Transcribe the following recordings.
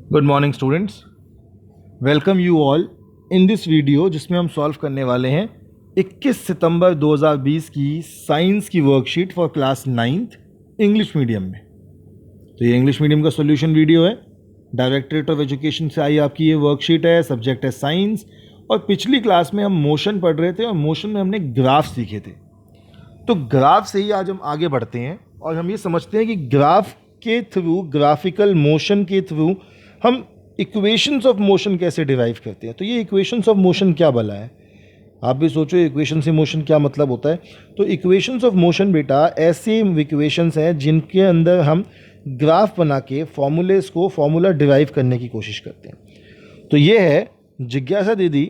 Good morning students, welcome you all in this video जिसमें हम solve करने वाले हैं 21 सितंबर 2020 की साइंस की worksheet for class 9th English medium में। तो ये इंग्लिश मीडियम का सॉल्यूशन वीडियो है। डायरेक्टरेट ऑफ एजुकेशन से आई आपकी ये वर्कशीट है, सब्जेक्ट है साइंस। और पिछली क्लास में हम मोशन पढ़ रहे थे और मोशन में हमने ग्राफ सीखे थे। तो ग्राफ से ही आज हम आगे बढ़ते हैं और हम ये समझते हैं कि ग्राफ के थ्रू, ग्राफिकल मोशन के थ्रू हम इक्वेशंस ऑफ मोशन कैसे डिराइव करते हैं। तो ये इक्वेशंस ऑफ मोशन क्या भला है, आप भी सोचो इक्वेशन से मोशन क्या मतलब होता है। तो इक्वेशंस ऑफ मोशन बेटा ऐसे इक्वेशंस हैं जिनके अंदर हम ग्राफ बना के फॉर्मूला डिराइव करने की कोशिश करते हैं। तो ये है जिज्ञासा दीदी,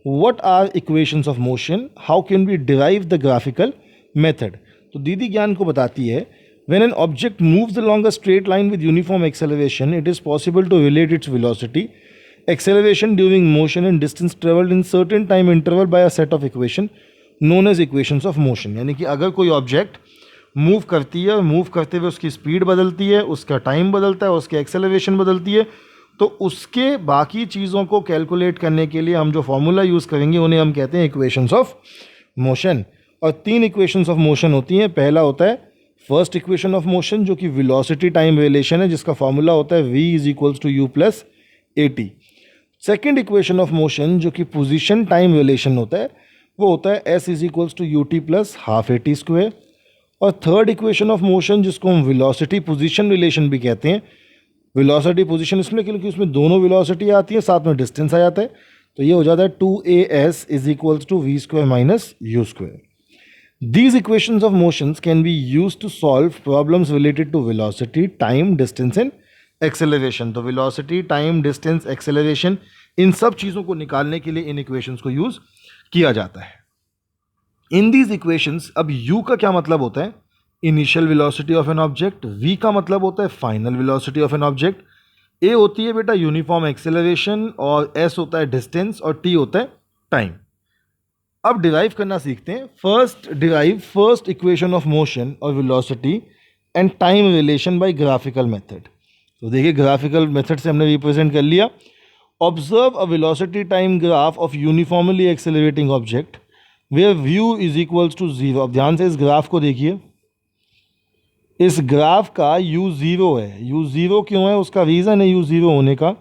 what are equations of motion, how can we derive the graphical method. तो दीदी ज्ञान को बताती है, when an object moves along a straight line with uniform acceleration, it is possible to relate its velocity, acceleration during motion and distance traveled in certain time interval by a set of equation known as equations of motion। यानी कि अगर कोई object move करती है और move करते हुए उसकी स्पीड बदलती है, उसका टाइम बदलता है, उसकी एक्सेलरेशन बदलती है, तो उसके बाकी चीज़ों को कैलकुलेट करने के लिए हम जो फॉर्मूला यूज़ करेंगे उन्हें हम कहते हैं इक्वेशंस ऑफ मोशन। और तीन इक्वेशंस ऑफ मोशन होती हैं। पहला होता है फर्स्ट इक्वेशन ऑफ मोशन जो कि वेलोसिटी टाइम रिलेशन है, जिसका फॉर्मूला होता है v is equals to u plus a t. Second equation of motion जो कि पोजिशन टाइम रिलेशन होता है, वो होता है s is equals to u t plus half a t square. और थर्ड इक्वेशन ऑफ मोशन जिसको हम वेलोसिटी पोजिशन रिलेशन भी कहते हैं, वेलोसिटी पोजिशन इसमें क्योंकि उसमें दोनों वेलोसिटी आती है, साथ में डिस्टेंस आ जाता है, तो ये हो जाता है 2as is equals to v square minus u square. These equations of motions can be used to solve problems related to velocity, time, distance and acceleration। तो velocity, time, distance, acceleration इन सब चीज़ों को निकालने के लिए इन equations को use किया जाता है। In these equations अब u का क्या मतलब होता है, initial velocity of an object, v का मतलब होता है final velocity of an object, a होती है बेटा यूनिफॉर्म एक्सेलरेशन और s होता है डिस्टेंस और t होता है टाइम। अब डिराइव करना सीखते हैं। फर्स्ट इक्वेशन ऑफ मोशन और velocity and time relation by graphical method. तो देखिए ग्राफिकल मेथड से हमने रिप्रेजेंट कर लिया। Observe a velocity time graph of uniformly accelerating object where u is equals to zero. अब ध्यान से इस ग्राफ को देखिए, इस ग्राफ का u जीरो है। u जीरो क्यों है, उसका रीजन है u जीरो होने का।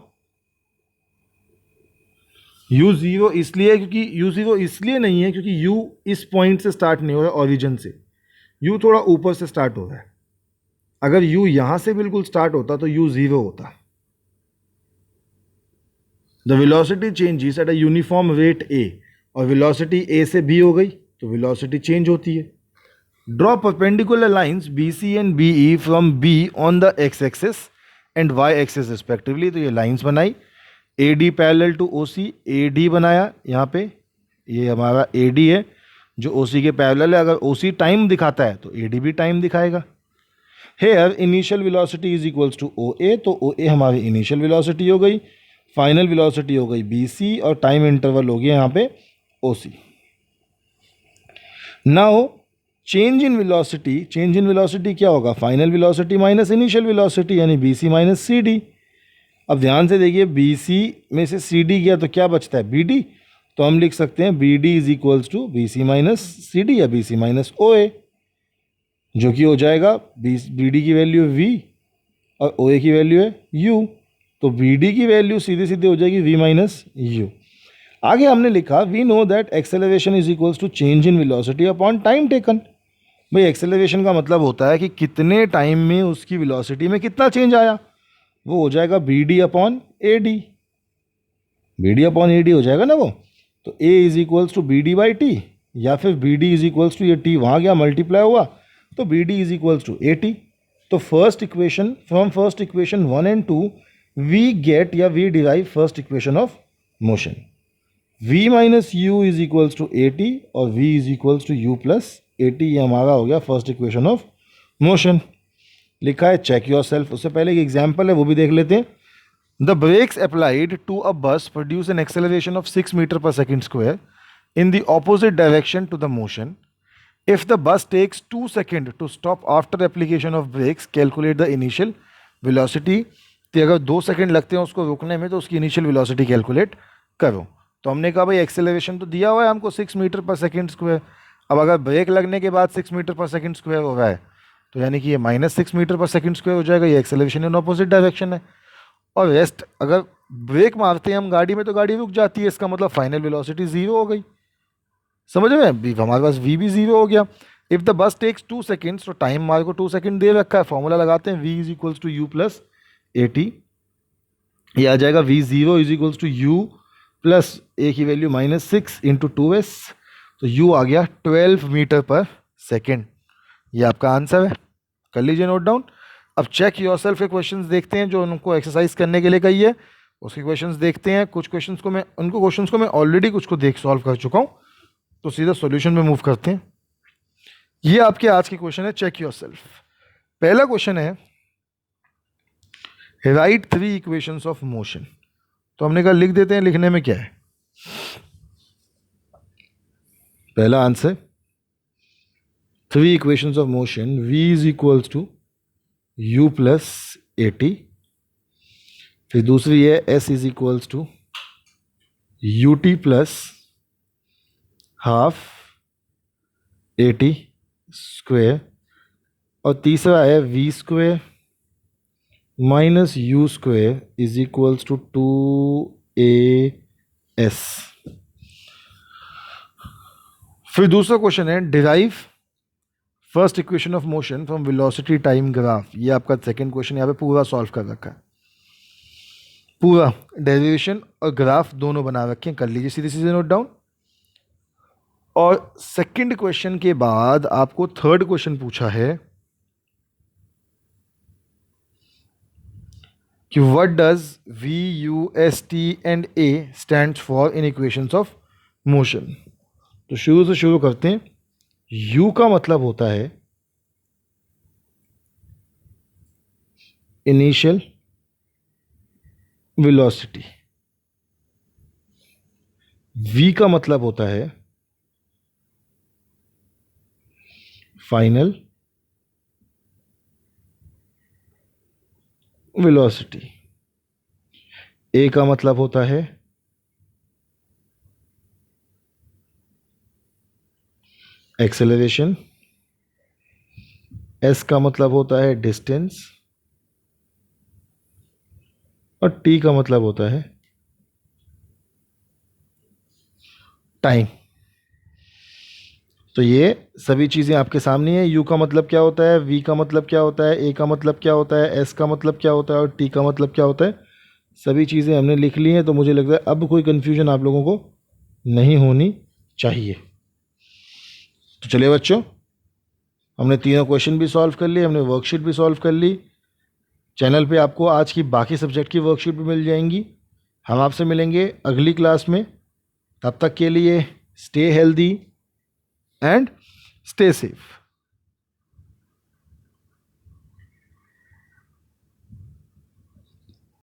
u जीरो इसलिए क्योंकि u जीरो इसलिए नहीं है क्योंकि u इस पॉइंट से स्टार्ट नहीं हो रहा है, ओरिजिन से u थोड़ा ऊपर से स्टार्ट हो रहा है। अगर u यहां से बिल्कुल स्टार्ट होता तो u जीरो होता। The velocity changes at a uniform rate a, और वेलोसिटी a से b हो गई तो वेलोसिटी चेंज होती है। Draw perpendicular lines BC and BE from b on the x axis and y axis respectively. तो ये लाइंस बनाई, AD parallel to OC, AD बनाया यहाँ पे, ये हमारा AD है जो OC के पैरेलल है। अगर OC टाइम दिखाता है तो AD भी टाइम दिखाएगा। Here initial velocity is equals to OA, तो OA हमारी इनिशियल वेलोसिटी हो गई, फाइनल वेलोसिटी हो गई BC और टाइम इंटरवल हो गया यहाँ पे OC। Now change in velocity क्या होगा, final velocity minus initial velocity यानी BC माइनस CD। अब ध्यान से देखिए BC में से CD गया तो क्या बचता है BD, तो हम लिख सकते हैं BD is equals to BC minus CD या BC माइनस OA, जो कि हो जाएगा BD की वैल्यू V और OA की वैल्यू है U, तो BD की वैल्यू सीधे सीधे हो जाएगी V माइनस U। आगे हमने लिखा we know that acceleration is equals to change in velocity upon time taken. भाई एक्सेलरेशन का मतलब होता है कि कितने टाइम में उसकी वेलोसिटी में कितना चेंज आया, वो हो जाएगा BD upon AD। BD upon AD हो जाएगा ना वो, तो A is equals to BD by T, या फिर BD इज इक्वल्स टू ये T वहाँ गया मल्टीप्लाई हुआ तो BD is equals to AT। तो first equation from first equation 1 and 2 we get या we derive first equation of motion. V minus U is equals to AT और V is equals to U plus AT, ये हमारा हो गया first equation of motion. लिखा है check your self. उससे पहले एक एग्जाम्पल है वो भी देख लेते हैं। The brakes applied to a bus produce an acceleration of 6 metre per second square in the opposite direction to the motion. If the bus takes 2 seconds to stop after application of brakes, calculate the initial velocity तो अगर 2 second लगते हैं उसको रुकने में तो उसकी initial velocity calculate करो। तो हमने कहा भाई एक्सेलरेशन तो दिया हुआ है हमको 6 मीटर पर सेकेंड स्क्वायर। अब अगर ब्रेक लगने के बाद 6 मीटर पर सेकेंड स्क्वायर हो रहा है तो यानी कि ये -6 मीटर पर सेकेंड स्क्वायर हो जाएगा, ये एक्सेलरेशन इन ऑपोजिट डायरेक्शन है। और रेस्ट अगर ब्रेक मारते हैं हम गाड़ी में तो गाड़ी रुक जाती है, इसका मतलब फाइनल वेलोसिटी 0 हो गई। समझ में, हमारे पास v भी 0 हो गया। If the bus takes 2 seconds, तो टाइम हमारे को 2 सेकेंड दे रखा है, फॉर्मूला लगाते हैं v is equals to u plus a t. ये आ जाएगा v0 is equals to u plus a की वैल्यू -6 इंटू 2s, तो u आ गया 12 मीटर पर सेकेंड। ये आपका आंसर है, कर लीजिए नोट डाउन। अब चेक योरसेल्फ के क्वेश्चंस देखते हैं जो उनको एक्सरसाइज करने के लिए कही है, उसके क्वेश्चंस देखते हैं। कुछ क्वेश्चंस को मैं ऑलरेडी कुछ को देख सॉल्व कर चुका हूँ, तो सीधा सॉल्यूशन में मूव करते हैं। ये आपके आज के क्वेश्चन है, चेक योरसेल्फ। पहला क्वेश्चन है राइट 3 इक्वेशंस ऑफ मोशन। तो हमने कहा लिख देते हैं, लिखने में क्या है। पहला answer 3 equations of motion, v is equals to u plus a t. फिर दूसरी है s is equals to u t plus half a t square. और तीसरा है v square minus u square is equals to 2as। फिर दूसरा question है derive first equation of motion from velocity time graph. ये आपका सेकंड क्वेश्चन यहाँ पे पूरा सॉल्व कर रखा है, पूरा डेरिवेशन और ग्राफ दोनों बना रखे हैं, कर लीजिए सीधे सीधे नोट डाउन। और सेकंड क्वेश्चन के बाद आपको थर्ड क्वेश्चन पूछा है कि what does v u s t and a stands for in equations of motion. तो शुरू से शुरू करते हैं। u का मतलब होता है इनिशियल वेलोसिटी, v का मतलब होता है फाइनल वेलोसिटी, a का मतलब होता है एक्सेलरेशन, s का मतलब होता है डिस्टेंस और t का मतलब होता है टाइम। तो ये सभी चीज़ें आपके सामने हैं। u का मतलब क्या होता है, v का मतलब क्या होता है, a का मतलब क्या होता है, s का मतलब क्या होता है और t का मतलब क्या होता है। सभी चीज़ें हमने लिख ली हैं, तो मुझे लगता है अब कोई कन्फ्यूजन आप लोगों को नहीं होनी चाहिए। तो चलिए बच्चों, हमने तीनों क्वेश्चन भी सॉल्व कर लिए, हमने वर्कशीट भी सॉल्व कर ली। चैनल पे आपको आज की बाकी सब्जेक्ट की वर्कशीट भी मिल जाएंगी। हम आपसे मिलेंगे अगली क्लास में, तब तक के लिए stay healthy and stay safe.